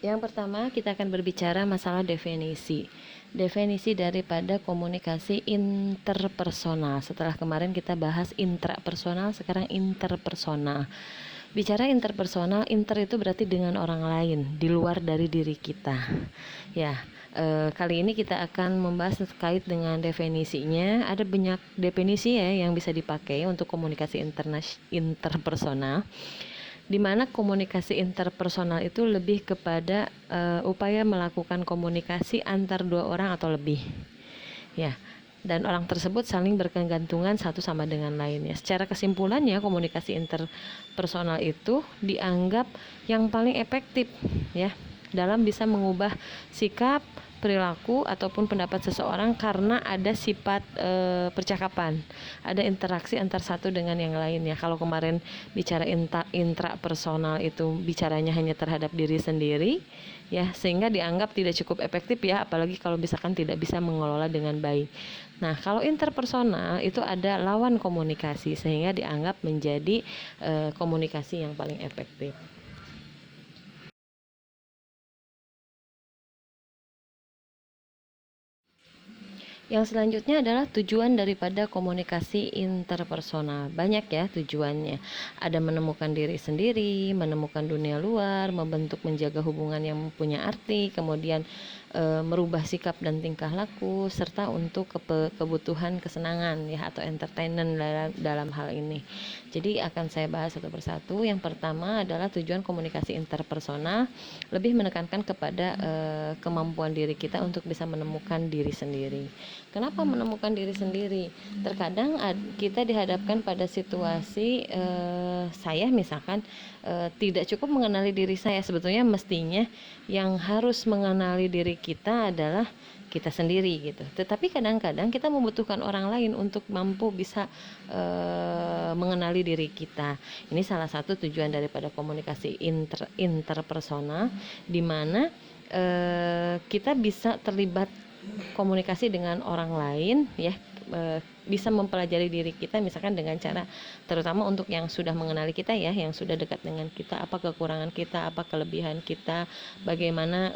Yang pertama, kita akan berbicara masalah definisi. Definisi daripada komunikasi interpersonal. Setelah kemarin kita bahas intrapersonal, sekarang interpersonal. Bicara interpersonal, inter itu berarti dengan orang lain, di luar dari diri kita. Ya, kali ini kita akan membahas terkait dengan definisinya. Ada banyak definisi ya yang bisa dipakai untuk komunikasi interpersonal, di mana komunikasi interpersonal itu lebih kepada upaya melakukan komunikasi antar dua orang atau lebih, ya, dan orang tersebut saling berkegantungan satu sama dengan lainnya. Secara kesimpulannya, komunikasi interpersonal itu dianggap yang paling efektif, ya, dalam bisa mengubah sikap, perilaku ataupun pendapat seseorang karena ada sifat percakapan, ada interaksi antar satu dengan yang lainnya. Kalau kemarin bicara intrapersonal itu bicaranya hanya terhadap diri sendiri, ya, sehingga dianggap tidak cukup efektif, ya, apalagi kalau misalkan tidak bisa mengelola dengan baik. Nah, kalau interpersonal itu ada lawan komunikasi, sehingga dianggap menjadi komunikasi yang paling efektif. Yang selanjutnya adalah tujuan daripada komunikasi interpersonal. Banyak ya tujuannya. Ada menemukan diri sendiri, menemukan dunia luar, membentuk menjaga hubungan yang punya arti, kemudian merubah sikap dan tingkah laku, serta untuk kebutuhan kesenangan, ya, atau entertainment dalam hal ini. Jadi akan saya bahas satu persatu. Yang pertama adalah tujuan komunikasi interpersonal lebih menekankan kepada kemampuan diri kita untuk bisa menemukan diri sendiri. Kenapa menemukan diri sendiri? Terkadang kita dihadapkan pada situasi saya misalkan tidak cukup mengenali diri saya. Sebetulnya mestinya yang harus mengenali diri kita adalah kita sendiri gitu. Tetapi kadang-kadang kita membutuhkan orang lain untuk mampu bisa mengenali diri kita. Ini salah satu tujuan daripada komunikasi interpersonal, di mana kita bisa terlibat komunikasi dengan orang lain, ya, bisa mempelajari diri kita misalkan dengan cara, terutama untuk yang sudah mengenali kita, ya, yang sudah dekat dengan kita, apa kekurangan kita, apa kelebihan kita, bagaimana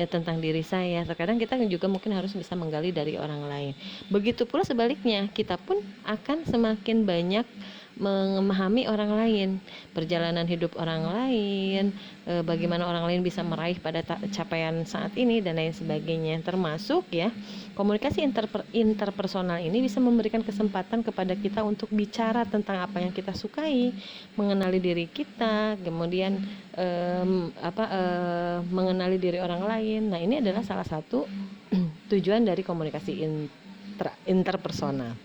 tentang diri saya. Terkadang kita juga mungkin harus bisa menggali dari orang lain. Begitu pula sebaliknya, kita pun akan semakin banyak memahami orang lain, perjalanan hidup orang lain, bagaimana orang lain bisa meraih pada capaian saat ini dan lain sebagainya. Termasuk, ya, komunikasi interpersonal ini bisa memberikan kesempatan kepada kita untuk bicara tentang apa yang kita sukai, mengenali diri kita, kemudian mengenali diri orang lain. Nah, ini adalah salah satu tujuan dari komunikasi interpersonal.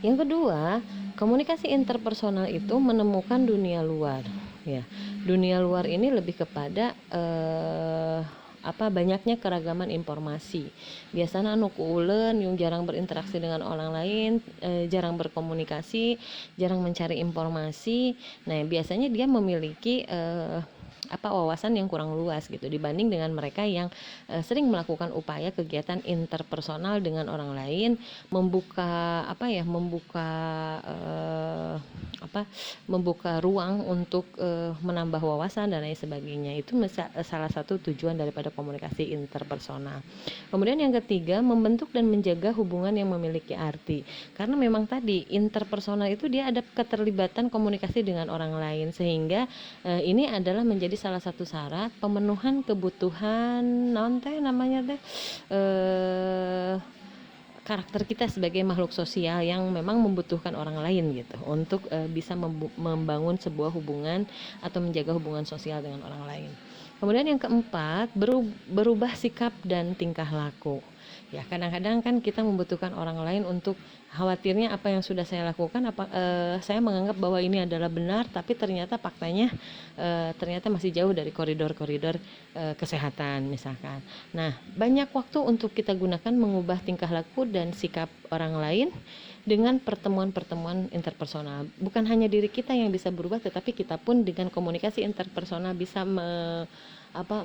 Yang kedua, komunikasi interpersonal itu menemukan dunia luar, ya. Dunia luar ini lebih kepada banyaknya keragaman informasi. Biasanya anu kuuleun yang jarang berinteraksi dengan orang lain, jarang berkomunikasi, jarang mencari informasi. Nah, biasanya dia memiliki wawasan yang kurang luas gitu dibanding dengan mereka yang sering melakukan upaya kegiatan interpersonal dengan orang lain, membuka ruang untuk menambah wawasan dan lain sebagainya. Itu salah satu tujuan daripada komunikasi interpersonal. Kemudian yang ketiga, membentuk dan menjaga hubungan yang memiliki arti. Karena memang tadi interpersonal itu dia ada keterlibatan komunikasi dengan orang lain, sehingga ini adalah menjadi salah satu syarat pemenuhan kebutuhan karakter kita sebagai makhluk sosial yang memang membutuhkan orang lain gitu untuk bisa membangun sebuah hubungan atau menjaga hubungan sosial dengan orang lain. Kemudian yang keempat, berubah sikap dan tingkah laku. Ya, kadang-kadang kan kita membutuhkan orang lain untuk, khawatirnya apa yang sudah saya lakukan, saya menganggap bahwa ini adalah benar, tapi ternyata faktanya ternyata masih jauh dari koridor-koridor kesehatan misalkan. Nah, banyak waktu untuk kita gunakan mengubah tingkah laku dan sikap orang lain dengan pertemuan-pertemuan interpersonal. Bukan hanya diri kita yang bisa berubah, tetapi kita pun dengan komunikasi interpersonal bisa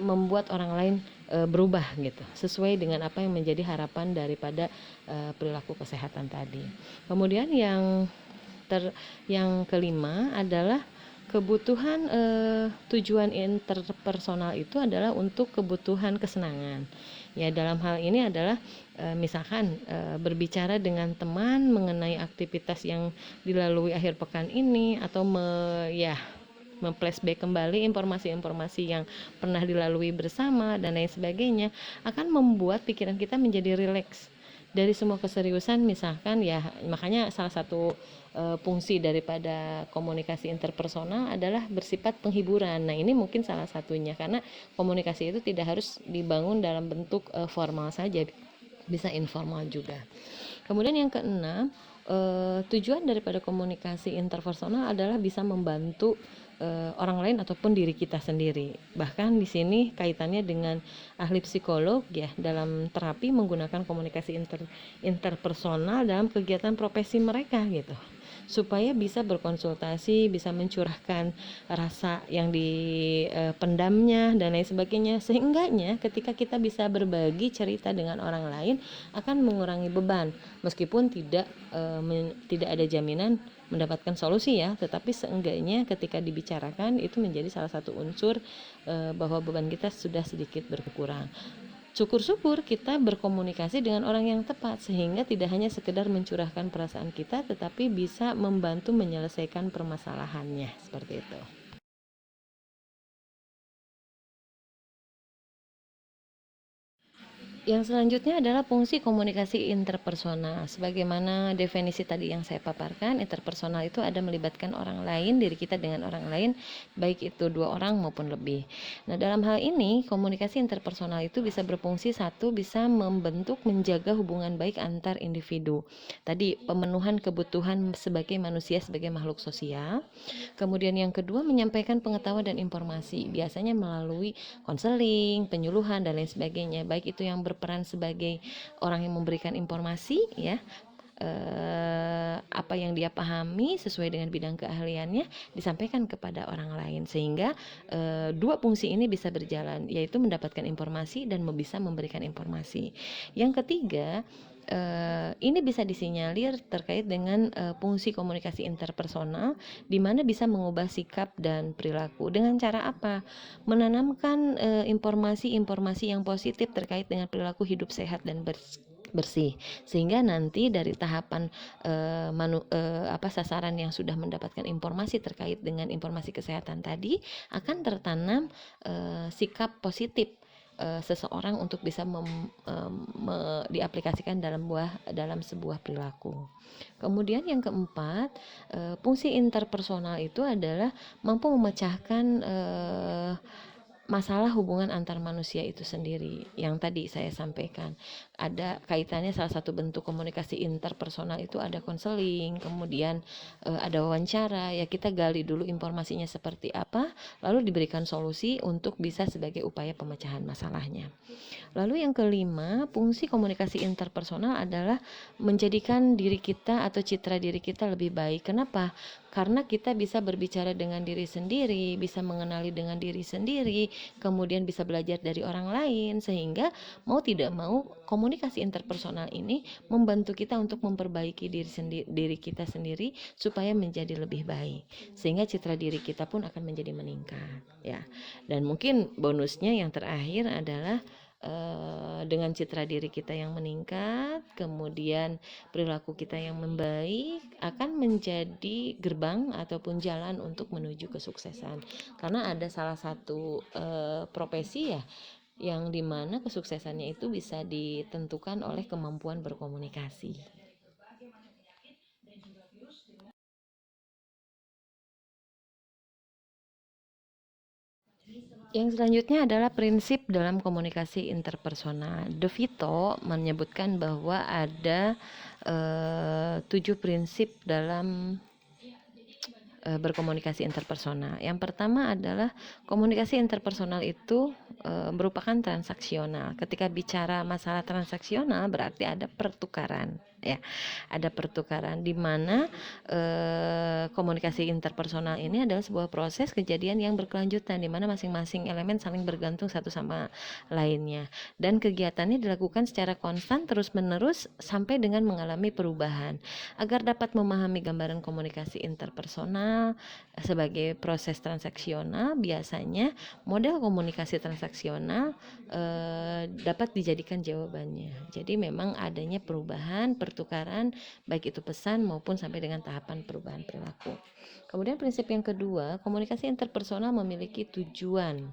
membuat orang lain berubah gitu, sesuai dengan apa yang menjadi harapan daripada perilaku kesehatan tadi. Kemudian yang kelima adalah Kebutuhan tujuan interpersonal itu adalah untuk kebutuhan kesenangan. Ya, dalam hal ini adalah misalkan berbicara dengan teman mengenai aktivitas yang dilalui akhir pekan ini, atau memflashback kembali informasi-informasi yang pernah dilalui bersama dan lain sebagainya, akan membuat pikiran kita menjadi rileks dari semua keseriusan. Misalkan ya, makanya salah satu fungsi daripada komunikasi interpersonal adalah bersifat penghiburan. Nah, ini mungkin salah satunya, karena komunikasi itu tidak harus dibangun dalam bentuk formal saja, bisa informal juga. Kemudian yang keenam, tujuan daripada komunikasi interpersonal adalah bisa membantu orang lain ataupun diri kita sendiri. Bahkan di sini kaitannya dengan ahli psikolog ya, dalam terapi menggunakan komunikasi interpersonal dalam kegiatan profesi mereka gitu, supaya bisa berkonsultasi, bisa mencurahkan rasa yang dipendamnya dan lain sebagainya. Sehingganya ketika kita bisa berbagi cerita dengan orang lain akan mengurangi beban, meskipun tidak ada jaminan mendapatkan solusi ya, tetapi seenggaknya ketika dibicarakan itu menjadi salah satu unsur bahwa beban kita sudah sedikit berkurang. Syukur-syukur kita berkomunikasi dengan orang yang tepat, sehingga tidak hanya sekedar mencurahkan perasaan kita, tetapi bisa membantu menyelesaikan permasalahannya, seperti itu. Yang selanjutnya adalah fungsi komunikasi interpersonal. Sebagaimana definisi tadi yang saya paparkan, interpersonal itu ada melibatkan orang lain, diri kita dengan orang lain, baik itu 2 orang maupun lebih. Nah, dalam hal ini komunikasi interpersonal itu bisa berfungsi, satu, bisa membentuk, menjaga hubungan baik antar individu. Tadi pemenuhan kebutuhan sebagai manusia, sebagai makhluk sosial. Kemudian yang kedua, menyampaikan pengetahuan dan informasi, biasanya melalui konseling, penyuluhan dan lain sebagainya, baik itu yang berperan sebagai orang yang memberikan informasi ya, apa yang dia pahami sesuai dengan bidang keahliannya disampaikan kepada orang lain, sehingga dua fungsi ini bisa berjalan, yaitu mendapatkan informasi dan bisa memberikan informasi. Yang ketiga, ini bisa disinyalir terkait dengan fungsi komunikasi interpersonal, di mana bisa mengubah sikap dan perilaku. Dengan cara apa? Menanamkan informasi-informasi yang positif terkait dengan perilaku hidup sehat dan bersih, sehingga nanti dari tahapan sasaran yang sudah mendapatkan informasi terkait dengan informasi kesehatan tadi, akan tertanam sikap positif seseorang untuk bisa diaplikasikan dalam sebuah perilaku. Kemudian yang keempat, fungsi interpersonal itu adalah mampu memecahkan masalah hubungan antar manusia itu sendiri. Yang tadi saya sampaikan, ada kaitannya, salah satu bentuk komunikasi interpersonal itu ada konseling, kemudian ada wawancara, ya kita gali dulu informasinya seperti apa, lalu diberikan solusi untuk bisa sebagai upaya pemecahan masalahnya. Lalu yang kelima, fungsi komunikasi interpersonal adalah menjadikan diri kita atau citra diri kita lebih baik. Kenapa? Karena kita bisa berbicara dengan diri sendiri, bisa mengenali dengan diri sendiri, kemudian bisa belajar dari orang lain, sehingga mau tidak mau komunikasi interpersonal ini membantu kita untuk memperbaiki diri kita sendiri supaya menjadi lebih baik, sehingga citra diri kita pun akan menjadi meningkat ya. Dan mungkin bonusnya yang terakhir adalah dengan citra diri kita yang meningkat, kemudian perilaku kita yang membaik, akan menjadi gerbang ataupun jalan untuk menuju kesuksesan. Karena ada salah satu profesi ya, yang dimana kesuksesannya itu bisa ditentukan oleh kemampuan berkomunikasi. Yang selanjutnya adalah prinsip dalam komunikasi interpersonal. De Vito menyebutkan bahwa ada 7 prinsip dalam berkomunikasi interpersonal. Yang pertama adalah komunikasi interpersonal itu merupakan transaksional. Ketika bicara masalah transaksional berarti ada pertukaran. ya. Ada pertukaran di mana komunikasi interpersonal ini adalah sebuah proses kejadian yang berkelanjutan di mana masing-masing elemen saling bergantung satu sama lainnya, dan kegiatannya dilakukan secara konstan terus-menerus sampai dengan mengalami perubahan. Agar dapat memahami gambaran komunikasi interpersonal sebagai proses transaksional, biasanya model komunikasi transaksional dapat dijadikan jawabannya. Jadi memang adanya perubahan, pertukaran, baik itu pesan maupun sampai dengan tahapan perubahan perilaku. Kemudian prinsip yang kedua, komunikasi interpersonal memiliki tujuan.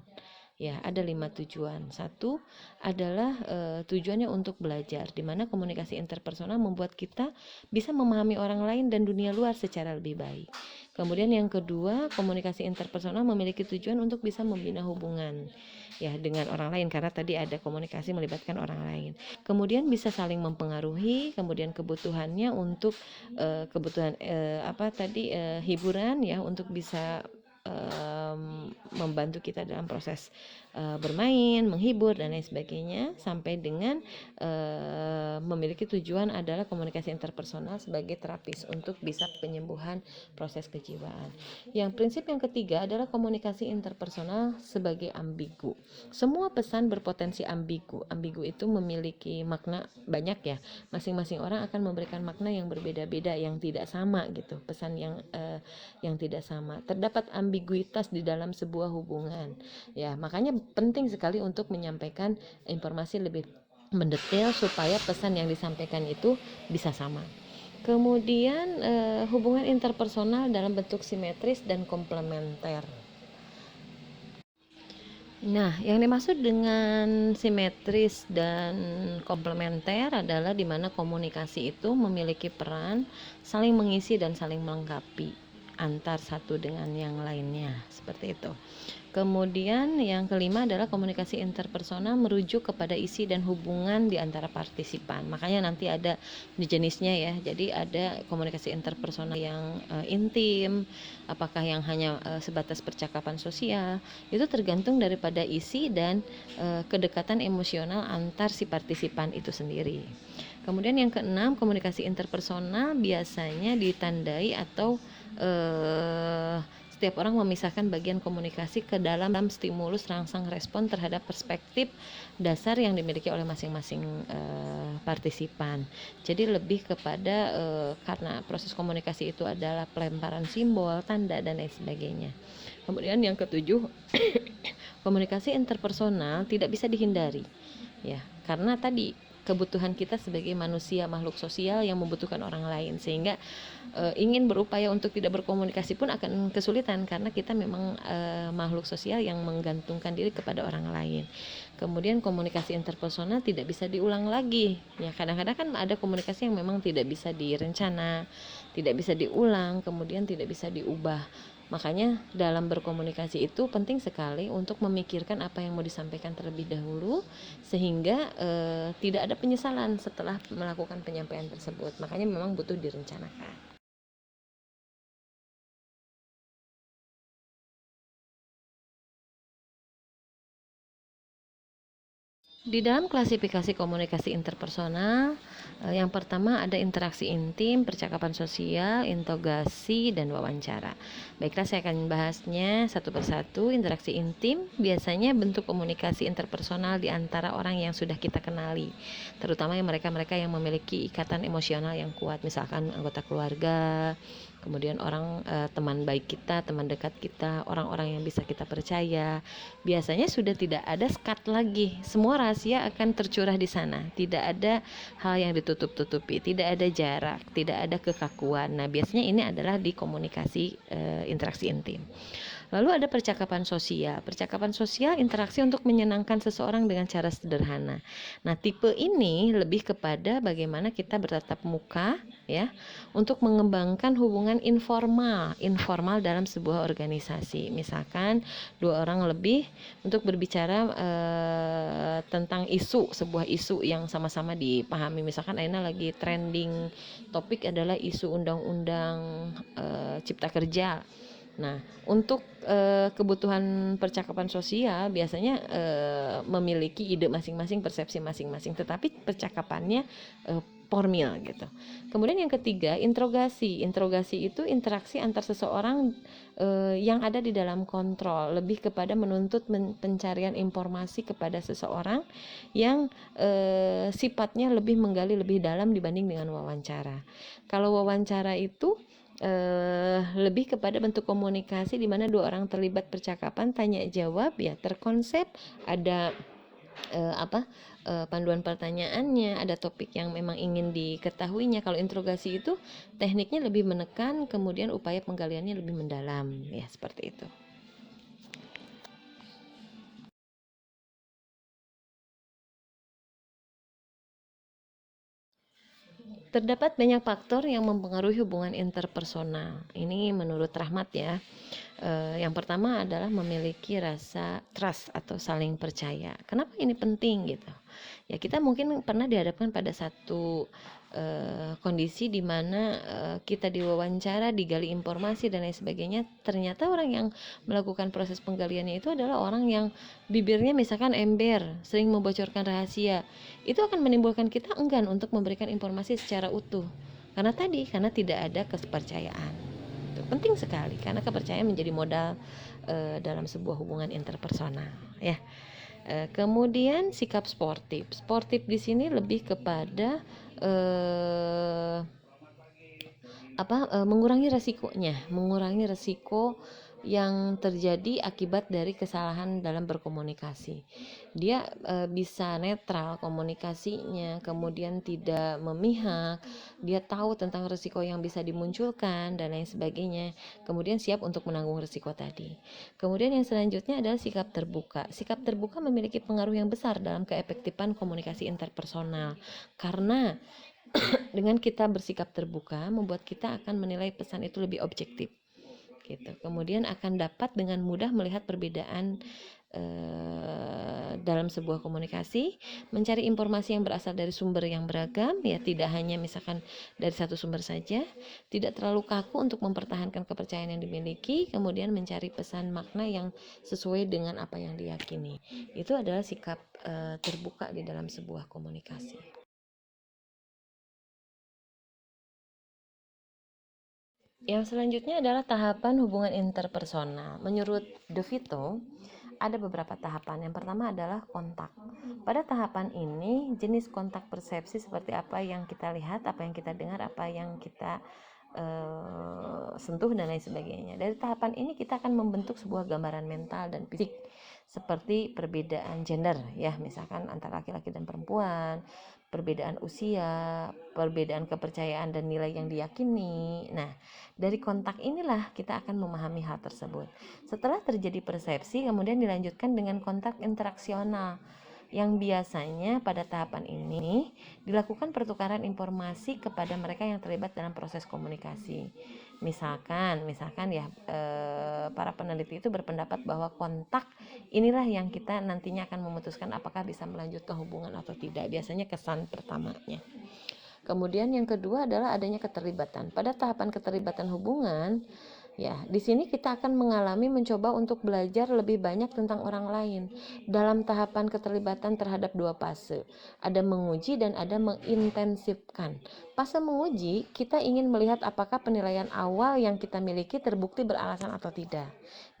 Ya, ada 5 tujuan. Satu adalah tujuannya untuk belajar, di mana komunikasi interpersonal membuat kita bisa memahami orang lain dan dunia luar secara lebih baik. Kemudian yang kedua, komunikasi interpersonal memiliki tujuan untuk bisa membina hubungan ya dengan orang lain, karena tadi ada komunikasi melibatkan orang lain. Kemudian bisa saling mempengaruhi, kemudian kebutuhannya untuk kebutuhan hiburan ya, untuk bisa membantu kita dalam proses bermain, menghibur dan lain sebagainya, sampai dengan memiliki tujuan adalah komunikasi interpersonal sebagai terapis untuk bisa penyembuhan proses kejiwaan. Yang prinsip yang ketiga adalah komunikasi interpersonal sebagai ambigu. Semua pesan berpotensi ambigu. Ambigu itu memiliki makna banyak ya. Masing-masing orang akan memberikan makna yang berbeda-beda, yang tidak sama gitu. Pesan yang tidak sama. Terdapat ambiguitas di dalam sebuah hubungan. Ya, makanya penting sekali untuk menyampaikan informasi lebih mendetail supaya pesan yang disampaikan itu bisa sama. Kemudian hubungan interpersonal dalam bentuk simetris dan komplementer. Nah, yang dimaksud dengan simetris dan komplementer adalah di mana komunikasi itu memiliki peran saling mengisi dan saling melengkapi antar satu dengan yang lainnya, seperti itu. Kemudian yang kelima adalah komunikasi interpersonal merujuk kepada isi dan hubungan di antara partisipan. Makanya nanti ada jenisnya ya. Jadi ada komunikasi interpersonal yang intim, apakah yang hanya sebatas percakapan sosial. Itu tergantung daripada isi dan kedekatan emosional antar si partisipan itu sendiri. Kemudian yang keenam, komunikasi interpersonal biasanya ditandai atau setiap orang memisahkan bagian komunikasi ke dalam stimulus rangsang respon terhadap perspektif dasar yang dimiliki oleh masing-masing partisipan. Jadi lebih kepada karena proses komunikasi itu adalah pelemparan simbol, tanda dan lain sebagainya. Kemudian yang ketujuh, komunikasi interpersonal tidak bisa dihindari. Ya, karena tadi kebutuhan kita sebagai manusia makhluk sosial yang membutuhkan orang lain, sehingga ingin berupaya untuk tidak berkomunikasi pun akan kesulitan karena kita memang makhluk sosial yang menggantungkan diri kepada orang lain. Kemudian komunikasi interpersonal tidak bisa diulang lagi. Ya, kadang-kadang kan ada komunikasi yang memang tidak bisa direncana, tidak bisa diulang, kemudian tidak bisa diubah. Makanya dalam berkomunikasi itu penting sekali untuk memikirkan apa yang mau disampaikan terlebih dahulu, sehingga tidak ada penyesalan setelah melakukan penyampaian tersebut. Makanya memang butuh direncanakan. Di dalam klasifikasi komunikasi interpersonal, yang pertama ada interaksi intim, percakapan sosial, interogasi, dan wawancara. Baiklah, saya akan membahasnya satu persatu. Interaksi intim biasanya bentuk komunikasi interpersonal di antara orang yang sudah kita kenali, terutama yang mereka-mereka yang memiliki ikatan emosional yang kuat, misalkan anggota keluarga, kemudian orang teman baik kita, teman dekat kita, orang-orang yang bisa kita percaya. Biasanya sudah tidak ada sekat lagi, semua rahasia akan tercurah di sana, tidak ada hal yang ditutup-tutupi, tidak ada jarak, tidak ada kekakuan. Nah, biasanya ini adalah di komunikasi interaksi intim. Lalu ada percakapan sosial. Percakapan sosial interaksi untuk menyenangkan seseorang dengan cara sederhana. Nah, tipe ini lebih kepada bagaimana kita bertatap muka ya, untuk mengembangkan hubungan informal dalam sebuah organisasi. Misalkan 2 orang lebih untuk berbicara tentang sebuah isu yang sama-sama dipahami. Misalkan Aina lagi trending topik adalah isu undang-undang Cipta Kerja. Nah, untuk kebutuhan percakapan sosial biasanya memiliki ide masing-masing, persepsi masing-masing, tetapi percakapannya formil gitu. Kemudian yang ketiga, interogasi. Interogasi itu interaksi antar seseorang yang ada di dalam kontrol, lebih kepada menuntut pencarian informasi kepada seseorang yang sifatnya lebih menggali lebih dalam dibanding dengan wawancara. Kalau wawancara itu lebih kepada bentuk komunikasi di mana dua orang terlibat percakapan tanya jawab, ya terkonsep, ada panduan pertanyaannya, ada topik yang memang ingin diketahuinya. Kalau interogasi itu tekniknya lebih menekan, kemudian upaya penggaliannya lebih mendalam, ya seperti itu. Terdapat banyak faktor yang mempengaruhi hubungan interpersonal. Ini menurut Rahmat ya. Yang pertama adalah memiliki rasa trust atau saling percaya. Kenapa ini penting gitu? Ya kita mungkin pernah dihadapkan pada satu kondisi di mana kita diwawancara, digali informasi dan lain sebagainya. Ternyata orang yang melakukan proses penggaliannya itu adalah orang yang bibirnya misalkan ember, sering membocorkan rahasia. Itu akan menimbulkan kita enggan untuk memberikan informasi secara utuh. Karena tidak ada kepercayaan. Itu penting sekali karena kepercayaan menjadi modal dalam sebuah hubungan interpersonal, ya. Kemudian sikap sportif. Sportif di sini lebih kepada mengurangi resiko yang terjadi akibat dari kesalahan dalam berkomunikasi. Dia bisa netral komunikasinya, kemudian tidak memihak, dia tahu tentang resiko yang bisa dimunculkan dan lain sebagainya, kemudian siap untuk menanggung resiko tadi. Kemudian yang selanjutnya adalah sikap terbuka. Sikap terbuka memiliki pengaruh yang besar dalam keefektifan komunikasi interpersonal, karena dengan kita bersikap terbuka membuat kita akan menilai pesan itu lebih objektif gitu. Kemudian akan dapat dengan mudah melihat perbedaan dalam sebuah komunikasi, mencari informasi yang berasal dari sumber yang beragam, ya tidak hanya misalkan dari satu sumber saja, tidak terlalu kaku untuk mempertahankan kepercayaan yang dimiliki, kemudian mencari pesan makna yang sesuai dengan apa yang diyakini. Itu adalah sikap terbuka di dalam sebuah komunikasi. Yang selanjutnya adalah tahapan hubungan interpersonal. Menurut De Vito, ada beberapa tahapan. Yang pertama adalah kontak. Pada tahapan ini, jenis kontak persepsi seperti apa yang kita lihat, apa yang kita dengar, apa yang kita sentuh dan lain sebagainya. Dari tahapan ini kita akan membentuk sebuah gambaran mental dan fisik seperti perbedaan gender, ya misalkan antara laki-laki dan perempuan, perbedaan usia, perbedaan kepercayaan dan nilai yang diyakini. Nah, dari kontak inilah kita akan memahami hal tersebut. Setelah terjadi persepsi, kemudian dilanjutkan dengan kontak interaksional, yang biasanya pada tahapan ini dilakukan pertukaran informasi kepada mereka yang terlibat dalam proses komunikasi. Misalkan ya para peneliti itu berpendapat bahwa kontak inilah yang kita nantinya akan memutuskan apakah bisa melanjutkan hubungan atau tidak. Biasanya kesan pertamanya. Kemudian yang kedua adalah adanya keterlibatan. Pada tahapan keterlibatan hubungan, ya, di sini kita akan mencoba untuk belajar lebih banyak tentang orang lain. Dalam tahapan keterlibatan terhadap dua fase, ada menguji dan ada mengintensifkan. Fase menguji, kita ingin melihat apakah penilaian awal yang kita miliki terbukti beralasan atau tidak.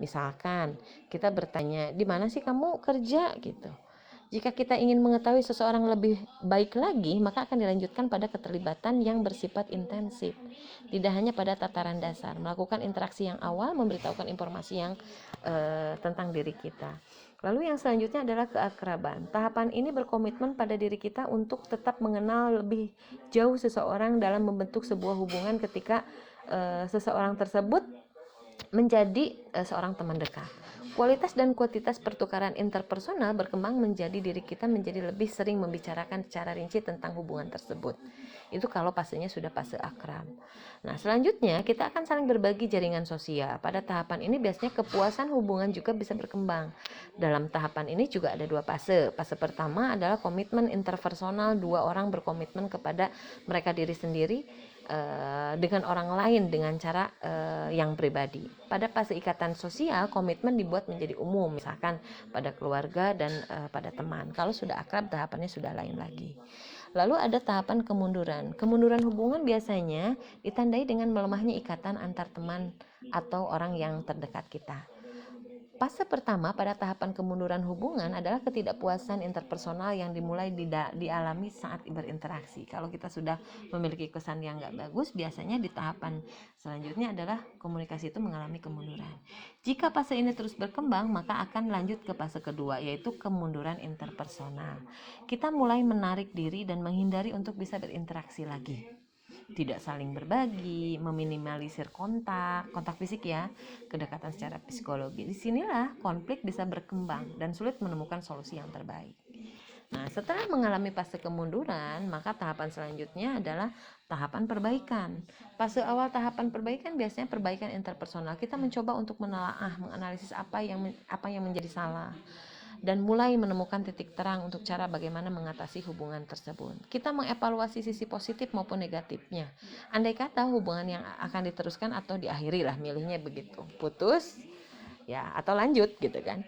Misalkan kita bertanya, di mana sih kamu kerja gitu. Jika kita ingin mengetahui seseorang lebih baik lagi, maka akan dilanjutkan pada keterlibatan yang bersifat intensif. Tidak hanya pada tataran dasar, melakukan interaksi yang awal, memberitahukan informasi yang tentang diri kita. Lalu yang selanjutnya adalah keakraban. Tahapan ini berkomitmen pada diri kita untuk tetap mengenal lebih jauh seseorang dalam membentuk sebuah hubungan ketika seseorang tersebut menjadi seorang teman dekat. Kualitas dan kuantitas pertukaran interpersonal berkembang menjadi diri kita menjadi lebih sering membicarakan secara rinci tentang hubungan tersebut. Itu kalau fasenya sudah fase akrab. Nah, selanjutnya kita akan saling berbagi jaringan sosial. Pada tahapan ini biasanya kepuasan hubungan juga bisa berkembang. Dalam tahapan ini juga ada dua fase. Fase pertama adalah komitmen interpersonal, dua orang berkomitmen kepada mereka diri sendiri dengan orang lain dengan cara yang pribadi. Pada fase ikatan sosial, komitmen dibuat menjadi umum, misalkan pada keluarga dan pada teman. Kalau sudah akrab, tahapannya sudah lain lagi. Lalu ada tahapan kemunduran. Kemunduran hubungan biasanya ditandai dengan melemahnya ikatan antar teman atau orang yang terdekat kita. Fase pertama pada tahapan kemunduran hubungan adalah ketidakpuasan interpersonal yang dimulai dialami saat berinteraksi. Kalau kita sudah memiliki kesan yang nggak bagus, biasanya di tahapan selanjutnya adalah komunikasi itu mengalami kemunduran. Jika fase ini terus berkembang, maka akan lanjut ke fase kedua, yaitu kemunduran interpersonal. Kita mulai menarik diri dan menghindari untuk bisa berinteraksi lagi, tidak saling berbagi, meminimalisir kontak fisik ya, kedekatan secara psikologi. Disinilah konflik bisa berkembang dan sulit menemukan solusi yang terbaik. Nah, setelah mengalami fase kemunduran, maka tahapan selanjutnya adalah tahapan perbaikan. Fase awal tahapan perbaikan biasanya perbaikan interpersonal. Kita mencoba untuk menelaah, menganalisis apa yang menjadi salah, dan mulai menemukan titik terang untuk cara bagaimana mengatasi hubungan tersebut. Kita mengevaluasi sisi positif maupun negatifnya. Andai kata hubungan yang akan diteruskan atau diakhiri lah, milihnya begitu. Putus ya atau lanjut gitu kan.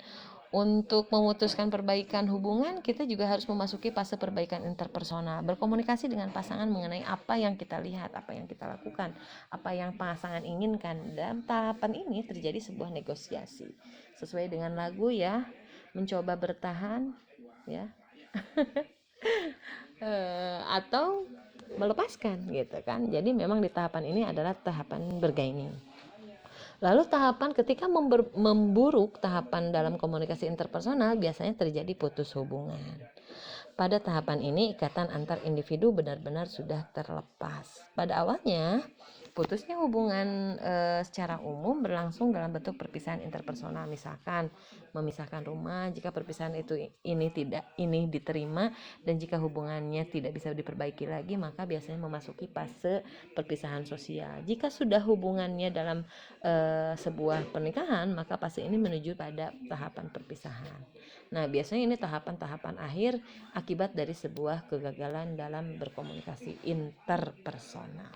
Untuk memutuskan perbaikan hubungan, kita juga harus memasuki fase perbaikan interpersonal, berkomunikasi dengan pasangan mengenai apa yang kita lihat, apa yang kita lakukan, apa yang pasangan inginkan. Dalam tahapan ini terjadi sebuah negosiasi sesuai dengan lagu ya, mencoba bertahan ya atau melepaskan gitu kan. Jadi memang di tahapan ini adalah tahapan bergaining. Lalu tahapan ketika memburuk tahapan dalam komunikasi interpersonal biasanya terjadi putus hubungan. Pada tahapan ini ikatan antar individu benar-benar sudah terlepas. Pada awalnya putusnya hubungan secara umum berlangsung dalam bentuk perpisahan interpersonal, misalkan memisahkan rumah jika perpisahan ini diterima, dan jika hubungannya tidak bisa diperbaiki lagi maka biasanya memasuki fase perpisahan sosial. Jika sudah hubungannya dalam sebuah pernikahan, maka fase ini menuju pada tahapan perpisahan. Nah, biasanya ini tahapan-tahapan akhir akibat dari sebuah kegagalan dalam berkomunikasi interpersonal.